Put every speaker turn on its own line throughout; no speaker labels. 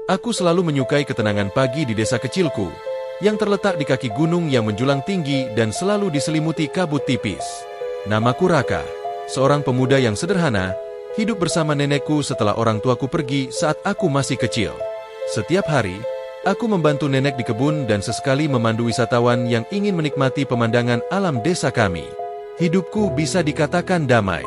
Aku selalu menyukai ketenangan pagi di desa kecilku, yang terletak di kaki gunung yang menjulang tinggi dan selalu diselimuti kabut tipis. Namaku Raka, seorang pemuda yang sederhana, hidup bersama nenekku setelah orang tuaku pergi saat aku masih kecil. Setiap hari, aku membantu nenek di kebun dan sesekali memandu wisatawan yang ingin menikmati pemandangan alam desa kami. Hidupku bisa dikatakan damai.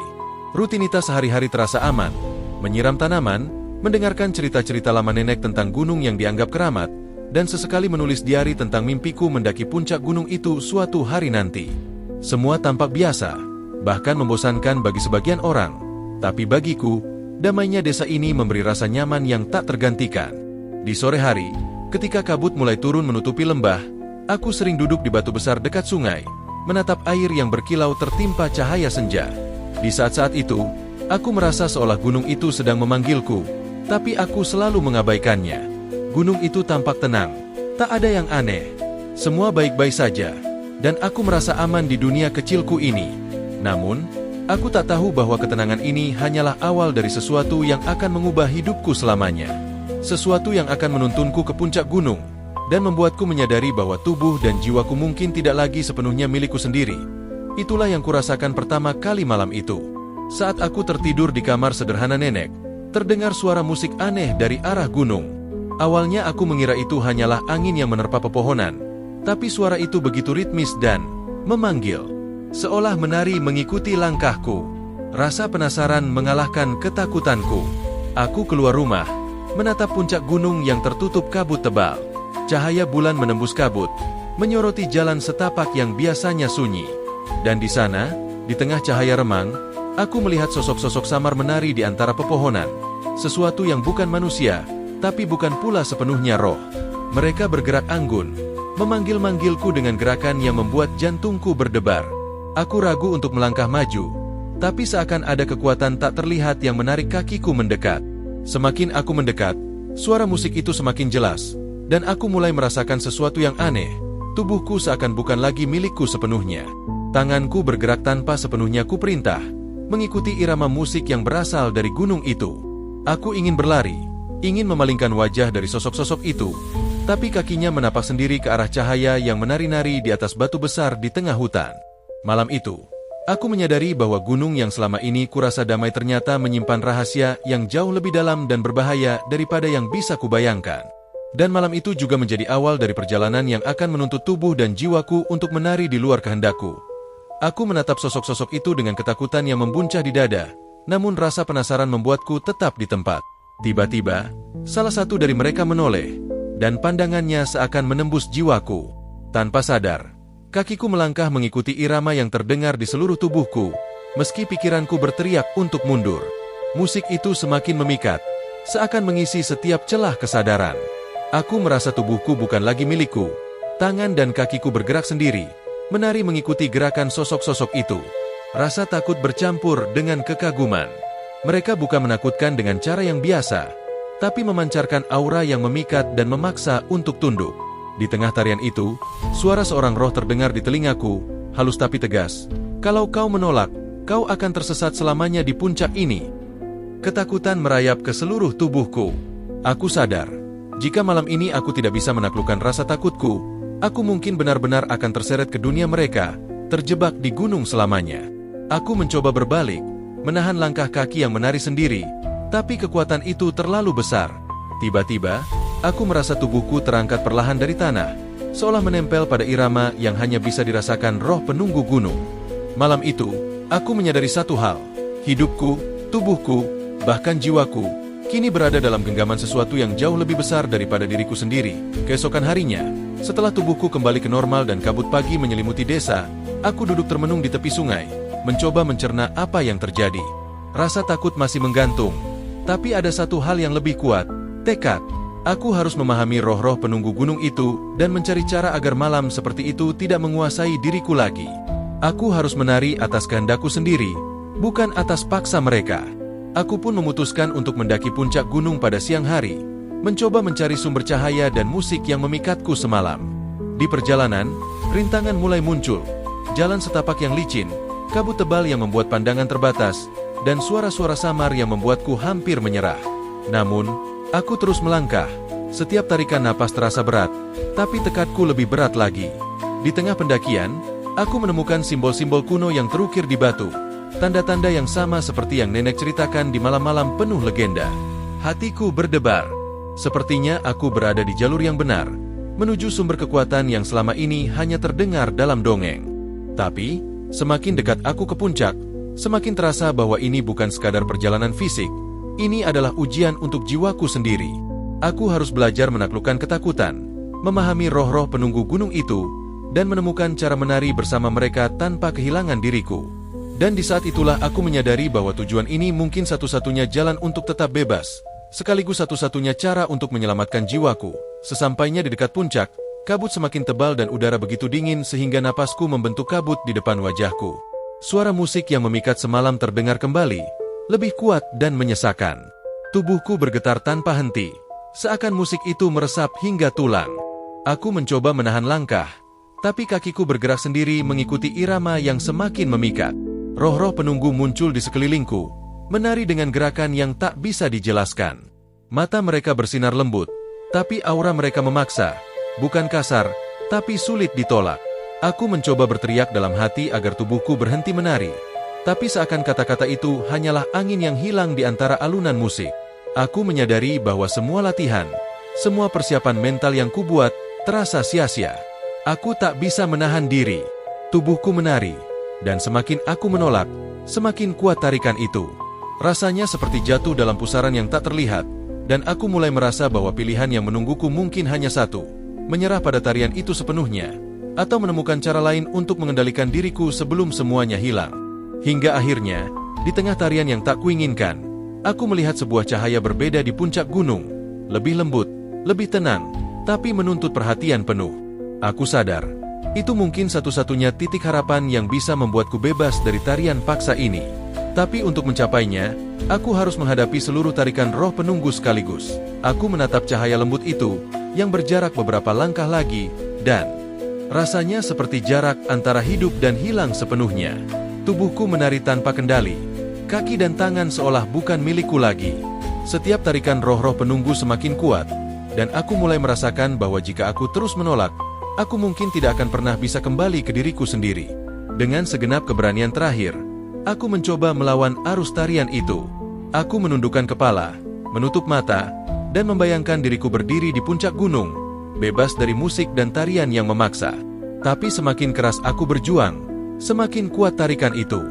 Rutinitas sehari-hari terasa aman, menyiram tanaman, mendengarkan cerita-cerita lama nenek tentang gunung yang dianggap keramat, dan sesekali menulis diari tentang mimpiku mendaki puncak gunung itu suatu hari nanti. Semua tampak biasa, bahkan membosankan bagi sebagian orang. Tapi bagiku, damainya desa ini memberi rasa nyaman yang tak tergantikan. Di sore hari, ketika kabut mulai turun menutupi lembah, aku sering duduk di batu besar dekat sungai, menatap air yang berkilau tertimpa cahaya senja. Di saat-saat itu, aku merasa seolah gunung itu sedang memanggilku, tapi aku selalu mengabaikannya. Gunung itu tampak tenang, tak ada yang aneh. Semua baik-baik saja, dan aku merasa aman di dunia kecilku ini. Namun, aku tak tahu bahwa ketenangan ini hanyalah awal dari sesuatu yang akan mengubah hidupku selamanya. Sesuatu yang akan menuntunku ke puncak gunung, dan membuatku menyadari bahwa tubuh dan jiwaku mungkin tidak lagi sepenuhnya milikku sendiri. Itulah yang kurasakan pertama kali malam itu. Saat aku tertidur di kamar sederhana nenek, terdengar suara musik aneh dari arah gunung. Awalnya aku mengira itu hanyalah angin yang menerpa pepohonan, tapi suara itu begitu ritmis dan memanggil, seolah menari mengikuti langkahku. Rasa penasaran mengalahkan ketakutanku. Aku keluar rumah, menatap puncak gunung yang tertutup kabut tebal. Cahaya bulan menembus kabut, menyoroti jalan setapak yang biasanya sunyi. Dan di sana, di tengah cahaya remang, aku melihat sosok-sosok samar menari di antara pepohonan. Sesuatu yang bukan manusia, tapi bukan pula sepenuhnya roh. Mereka bergerak anggun, memanggil-manggilku dengan gerakan yang membuat jantungku berdebar. Aku ragu untuk melangkah maju, tapi seakan ada kekuatan tak terlihat yang menarik kakiku mendekat. Semakin aku mendekat, suara musik itu semakin jelas, dan aku mulai merasakan sesuatu yang aneh. Tubuhku seakan bukan lagi milikku sepenuhnya. Tanganku bergerak tanpa sepenuhnya kuperintah, mengikuti irama musik yang berasal dari gunung itu. Aku ingin berlari, ingin memalingkan wajah dari sosok-sosok itu, tapi kakinya menapak sendiri ke arah cahaya yang menari-nari di atas batu besar di tengah hutan. Malam itu, aku menyadari bahwa gunung yang selama ini kurasa damai ternyata menyimpan rahasia yang jauh lebih dalam dan berbahaya daripada yang bisa kubayangkan. Dan malam itu juga menjadi awal dari perjalanan yang akan menuntut tubuh dan jiwaku untuk menari di luar kehendakku. Aku menatap sosok-sosok itu dengan ketakutan yang membuncah di dada, namun rasa penasaran membuatku tetap di tempat. Tiba-tiba, salah satu dari mereka menoleh, dan pandangannya seakan menembus jiwaku. Tanpa sadar, kakiku melangkah mengikuti irama yang terdengar di seluruh tubuhku, meski pikiranku berteriak untuk mundur. Musik itu semakin memikat, seakan mengisi setiap celah kesadaran. Aku merasa tubuhku bukan lagi milikku. Tangan dan kakiku bergerak sendiri, menari mengikuti gerakan sosok-sosok itu. Rasa takut bercampur dengan kekaguman. Mereka bukan menakutkan dengan cara yang biasa, tapi memancarkan aura yang memikat dan memaksa untuk tunduk. Di tengah tarian itu, suara seorang roh terdengar di telingaku, halus tapi tegas. Kalau kau menolak, kau akan tersesat selamanya di puncak ini. Ketakutan merayap ke seluruh tubuhku. Aku sadar, jika malam ini aku tidak bisa menaklukkan rasa takutku, aku mungkin benar-benar akan terseret ke dunia mereka, terjebak di gunung selamanya. Aku mencoba berbalik, menahan langkah kaki yang menari sendiri, tapi kekuatan itu terlalu besar. Tiba-tiba, aku merasa tubuhku terangkat perlahan dari tanah, seolah menempel pada irama yang hanya bisa dirasakan roh penunggu gunung. Malam itu, aku menyadari satu hal, hidupku, tubuhku, bahkan jiwaku, kini berada dalam genggaman sesuatu yang jauh lebih besar daripada diriku sendiri. Keesokan harinya, setelah tubuhku kembali ke normal dan kabut pagi menyelimuti desa, aku duduk termenung di tepi sungai, mencoba mencerna apa yang terjadi. Rasa takut masih menggantung, tapi ada satu hal yang lebih kuat, tekad. Aku harus memahami roh-roh penunggu gunung itu dan mencari cara agar malam seperti itu tidak menguasai diriku lagi. Aku harus menari atas kehendakku sendiri, bukan atas paksa mereka. Aku pun memutuskan untuk mendaki puncak gunung pada siang hari, mencoba mencari sumber cahaya dan musik yang memikatku semalam. Di perjalanan, rintangan mulai muncul, jalan setapak yang licin, kabut tebal yang membuat pandangan terbatas, dan suara-suara samar yang membuatku hampir menyerah. Namun, aku terus melangkah, Setiap tarikan napas terasa berat, tapi tekadku lebih berat lagi. Di tengah pendakian, aku menemukan simbol-simbol kuno yang terukir di batu. Tanda-tanda yang sama seperti yang nenek ceritakan di malam-malam penuh legenda. Hatiku berdebar. Sepertinya aku berada di jalur yang benar, menuju sumber kekuatan yang selama ini hanya terdengar dalam dongeng. Tapi, semakin dekat aku ke puncak, semakin terasa bahwa ini bukan sekadar perjalanan fisik. Ini adalah ujian untuk jiwaku sendiri. Aku harus belajar menaklukkan ketakutan, memahami roh-roh penunggu gunung itu, dan menemukan cara menari bersama mereka tanpa kehilangan diriku. Dan di saat itulah aku menyadari bahwa tujuan ini mungkin satu-satunya jalan untuk tetap bebas, sekaligus satu-satunya cara untuk menyelamatkan jiwaku. Sesampainya di dekat puncak, kabut semakin tebal dan udara begitu dingin sehingga napasku membentuk kabut di depan wajahku. Suara musik yang memikat semalam terdengar kembali, lebih kuat dan menyesakan. Tubuhku bergetar tanpa henti, seakan musik itu meresap hingga tulang. Aku mencoba menahan langkah, tapi kakiku bergerak sendiri mengikuti irama yang semakin memikat. Roh-roh penunggu muncul di sekelilingku, menari dengan gerakan yang tak bisa dijelaskan. Mata mereka bersinar lembut, tapi aura mereka memaksa, bukan kasar, tapi sulit ditolak. Aku mencoba berteriak dalam hati agar tubuhku berhenti menari, tapi seakan kata-kata itu hanyalah angin yang hilang di antara alunan musik. Aku menyadari bahwa semua latihan, semua persiapan mental yang kubuat, terasa sia-sia. Aku tak bisa menahan diri. Tubuhku menari, dan semakin aku menolak, semakin kuat tarikan itu. Rasanya seperti jatuh dalam pusaran yang tak terlihat, dan aku mulai merasa bahwa pilihan yang menungguku mungkin hanya satu: menyerah pada tarian itu sepenuhnya, atau menemukan cara lain untuk mengendalikan diriku sebelum semuanya hilang. Hingga akhirnya, di tengah tarian yang tak kuinginkan, aku melihat sebuah cahaya berbeda di puncak gunung, lebih lembut, lebih tenang, tapi menuntut perhatian penuh. Aku sadar, itu mungkin satu-satunya titik harapan yang bisa membuatku bebas dari tarian paksa ini. Tapi untuk mencapainya, aku harus menghadapi seluruh tarikan roh penunggu sekaligus. Aku menatap cahaya lembut itu, yang berjarak beberapa langkah lagi, dan rasanya seperti jarak antara hidup dan hilang sepenuhnya. Tubuhku menari tanpa kendali, kaki dan tangan seolah bukan milikku lagi. Setiap tarikan roh-roh penunggu semakin kuat, dan aku mulai merasakan bahwa jika aku terus menolak, aku mungkin tidak akan pernah bisa kembali ke diriku sendiri. Dengan segenap keberanian terakhir, aku mencoba melawan arus tarian itu. Aku menundukkan kepala, menutup mata, dan membayangkan diriku berdiri di puncak gunung, bebas dari musik dan tarian yang memaksa. Tapi semakin keras aku berjuang, semakin kuat tarikan itu.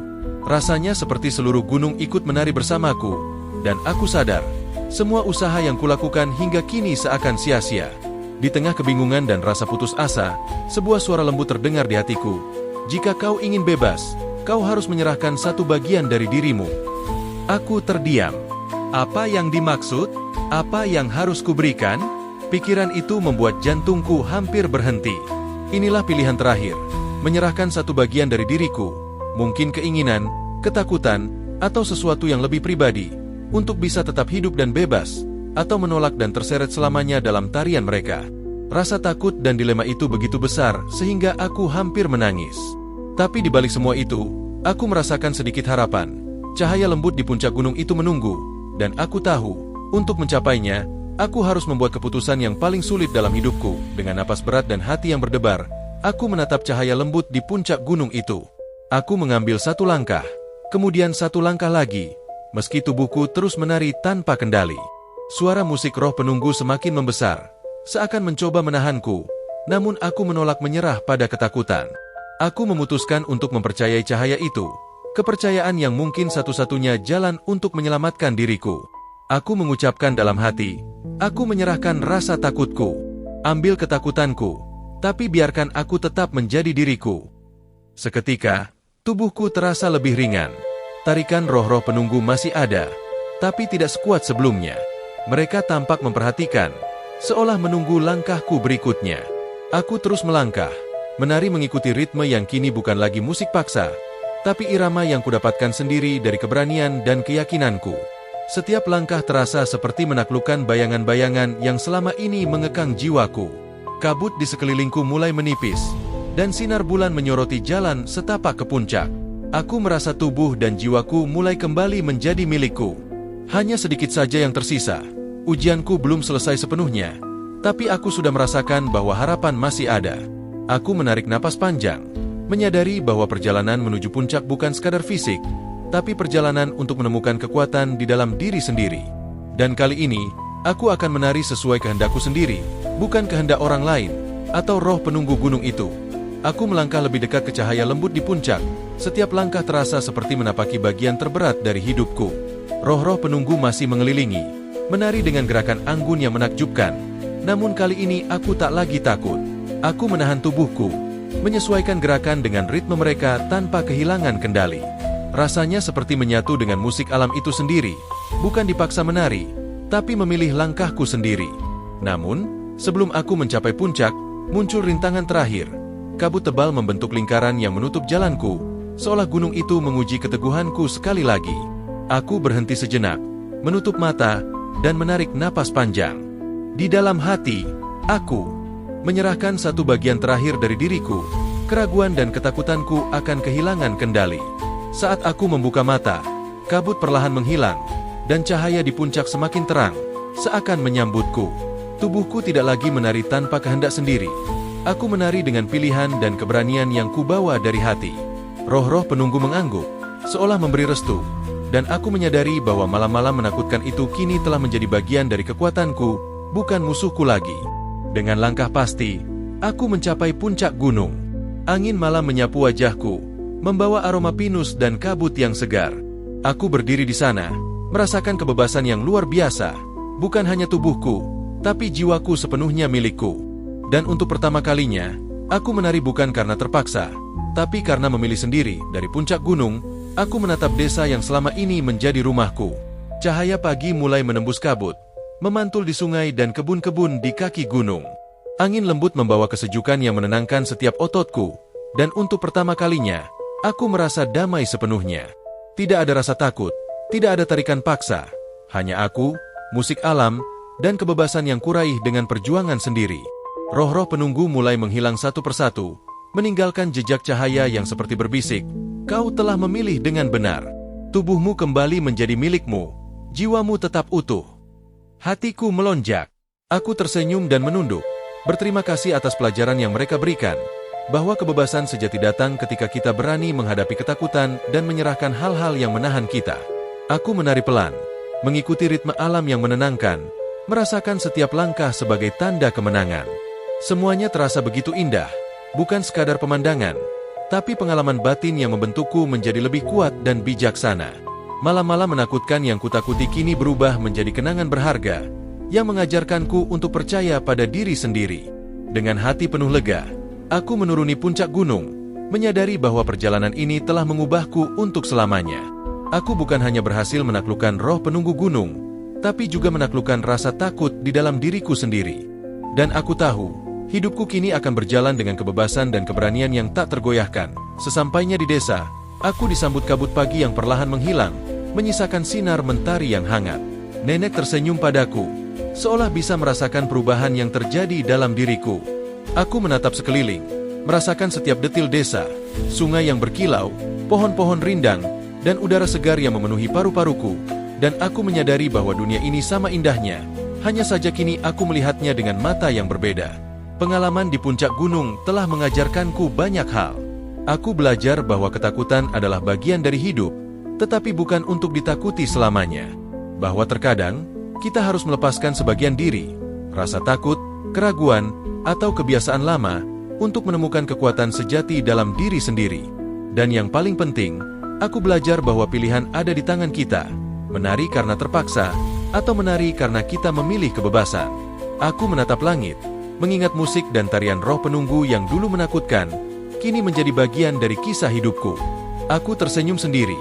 Rasanya seperti seluruh gunung ikut menari bersamaku, dan aku sadar, semua usaha yang kulakukan hingga kini seakan sia-sia. Di tengah kebingungan dan rasa putus asa, sebuah suara lembut terdengar di hatiku. Jika kau ingin bebas, kau harus menyerahkan satu bagian dari dirimu. Aku terdiam. Apa yang dimaksud? Apa yang harus kuberikan? Pikiran itu membuat jantungku hampir berhenti. Inilah pilihan terakhir, menyerahkan satu bagian dari diriku, mungkin keinginan, ketakutan, atau sesuatu yang lebih pribadi, untuk bisa tetap hidup dan bebas, atau menolak dan terseret selamanya dalam tarian mereka. Rasa takut dan dilema itu begitu besar sehingga aku hampir menangis. Tapi di balik semua itu, aku merasakan sedikit harapan. Cahaya lembut di puncak gunung itu menunggu, dan aku tahu, untuk mencapainya, aku harus membuat keputusan yang paling sulit dalam hidupku. Dengan napas berat dan hati yang berdebar, aku menatap cahaya lembut di puncak gunung itu. Aku mengambil satu langkah, kemudian satu langkah lagi, meski tubuhku terus menari tanpa kendali. Suara musik roh penunggu semakin membesar, seakan mencoba menahanku, namun aku menolak menyerah pada ketakutan. Aku memutuskan untuk mempercayai cahaya itu, kepercayaan yang mungkin satu-satunya jalan untuk menyelamatkan diriku. Aku mengucapkan dalam hati, aku menyerahkan rasa takutku, ambil ketakutanku, tapi biarkan aku tetap menjadi diriku. Seketika, tubuhku terasa lebih ringan. Tarikan roh-roh penunggu masih ada, tapi tidak sekuat sebelumnya. Mereka tampak memperhatikan, seolah menunggu langkahku berikutnya. Aku terus melangkah, menari mengikuti ritme yang kini bukan lagi musik paksa, tapi irama yang kudapatkan sendiri dari keberanian dan keyakinanku. Setiap langkah terasa seperti menaklukkan bayangan-bayangan yang selama ini mengekang jiwaku. Kabut di sekelilingku mulai menipis, dan sinar bulan menyoroti jalan setapak ke puncak. Aku merasa tubuh dan jiwaku mulai kembali menjadi milikku. Hanya sedikit saja yang tersisa. Ujianku belum selesai sepenuhnya, Tapi aku sudah merasakan bahwa harapan masih ada. Aku menarik napas panjang, menyadari bahwa perjalanan menuju puncak bukan sekadar fisik, tapi perjalanan untuk menemukan kekuatan di dalam diri sendiri. Dan kali ini, aku akan menari sesuai kehendakku sendiri, bukan kehendak orang lain, atau roh penunggu gunung itu. Aku melangkah lebih dekat ke cahaya lembut di puncak. Setiap langkah terasa seperti menapaki bagian terberat dari hidupku. Roh-roh penunggu masih mengelilingi, menari dengan gerakan anggun yang menakjubkan. Namun kali ini aku tak lagi takut. Aku menahan tubuhku, menyesuaikan gerakan dengan ritme mereka tanpa kehilangan kendali. Rasanya seperti menyatu dengan musik alam itu sendiri, bukan dipaksa menari, tapi memilih langkahku sendiri. Namun, sebelum aku mencapai puncak, muncul rintangan terakhir. Kabut tebal membentuk lingkaran yang menutup jalanku, seolah gunung itu menguji keteguhanku sekali lagi. Aku berhenti sejenak, menutup mata, dan menarik napas panjang. Di dalam hati, aku menyerahkan satu bagian terakhir dari diriku. Keraguan dan ketakutanku akan kehilangan kendali. Saat aku membuka mata, kabut perlahan menghilang, dan cahaya di puncak semakin terang, seakan menyambutku. Tubuhku tidak lagi menari tanpa kehendak sendiri. Aku menari dengan pilihan dan keberanian yang kubawa dari hati. Roh-roh penunggu mengangguk, seolah memberi restu, dan aku menyadari bahwa malam-malam menakutkan itu kini telah menjadi bagian dari kekuatanku, bukan musuhku lagi. Dengan langkah pasti, aku mencapai puncak gunung. Angin malam menyapu wajahku, membawa aroma pinus dan kabut yang segar. Aku berdiri di sana, merasakan kebebasan yang luar biasa. Bukan hanya tubuhku, tapi jiwaku sepenuhnya milikku. Dan untuk pertama kalinya, aku menari bukan karena terpaksa, tapi karena memilih sendiri. Dari puncak gunung, aku menatap desa yang selama ini menjadi rumahku. Cahaya pagi mulai menembus kabut, memantul di sungai dan kebun-kebun di kaki gunung. Angin lembut membawa kesejukan yang menenangkan setiap ototku, dan untuk pertama kalinya, aku merasa damai sepenuhnya. Tidak ada rasa takut, tidak ada tarikan paksa, hanya aku, musik alam, dan kebebasan yang kuraih dengan perjuangan sendiri. Roh-roh penunggu mulai menghilang satu persatu, meninggalkan jejak cahaya yang seperti berbisik, "Kau telah memilih dengan benar. Tubuhmu kembali menjadi milikmu, jiwamu tetap utuh." Hatiku melonjak. Aku tersenyum dan menunduk, berterima kasih atas pelajaran yang mereka berikan, bahwa kebebasan sejati datang ketika kita berani menghadapi ketakutan dan menyerahkan hal-hal yang menahan kita. Aku menari pelan, mengikuti ritme alam yang menenangkan, merasakan setiap langkah sebagai tanda kemenangan. Semuanya terasa begitu indah, bukan sekadar pemandangan, tapi pengalaman batin yang membentukku menjadi lebih kuat dan bijaksana. Malam-malam menakutkan yang kutakuti kini berubah menjadi kenangan berharga, yang mengajarkanku untuk percaya pada diri sendiri. Dengan hati penuh lega, aku menuruni puncak gunung, menyadari bahwa perjalanan ini telah mengubahku untuk selamanya. Aku bukan hanya berhasil menaklukkan roh penunggu gunung, tapi juga menaklukkan rasa takut di dalam diriku sendiri. Dan aku tahu, hidupku kini akan berjalan dengan kebebasan dan keberanian yang tak tergoyahkan. Sesampainya di desa, aku disambut kabut pagi yang perlahan menghilang, menyisakan sinar mentari yang hangat. Nenek tersenyum padaku, seolah bisa merasakan perubahan yang terjadi dalam diriku. Aku menatap sekeliling, merasakan setiap detil desa, sungai yang berkilau, pohon-pohon rindang, dan udara segar yang memenuhi paru-paruku. Dan aku menyadari bahwa dunia ini sama indahnya, hanya saja kini aku melihatnya dengan mata yang berbeda. Pengalaman di puncak gunung telah mengajarkanku banyak hal. Aku belajar bahwa ketakutan adalah bagian dari hidup, tetapi bukan untuk ditakuti selamanya. Bahwa terkadang, kita harus melepaskan sebagian diri, rasa takut, keraguan, atau kebiasaan lama, untuk menemukan kekuatan sejati dalam diri sendiri. Dan yang paling penting, aku belajar bahwa pilihan ada di tangan kita, menari karena terpaksa, atau menari karena kita memilih kebebasan. Aku menatap langit, mengingat musik dan tarian roh penunggu yang dulu menakutkan, kini menjadi bagian dari kisah hidupku. Aku tersenyum sendiri,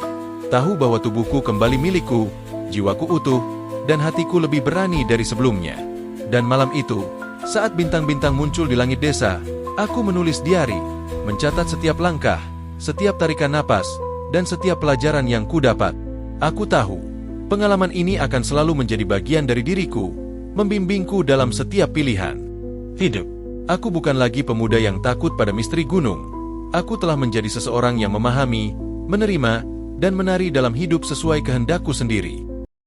tahu bahwa tubuhku kembali milikku, jiwaku utuh, dan hatiku lebih berani dari sebelumnya. Dan malam itu, saat bintang-bintang muncul di langit desa, aku menulis diari, mencatat setiap langkah, setiap tarikan napas, dan setiap pelajaran yang kudapat. Aku tahu, pengalaman ini akan selalu menjadi bagian dari diriku, membimbingku dalam setiap pilihan hidup. Aku bukan lagi pemuda yang takut pada misteri gunung. Aku telah menjadi seseorang yang memahami, menerima, dan menari dalam hidup sesuai kehendakku sendiri.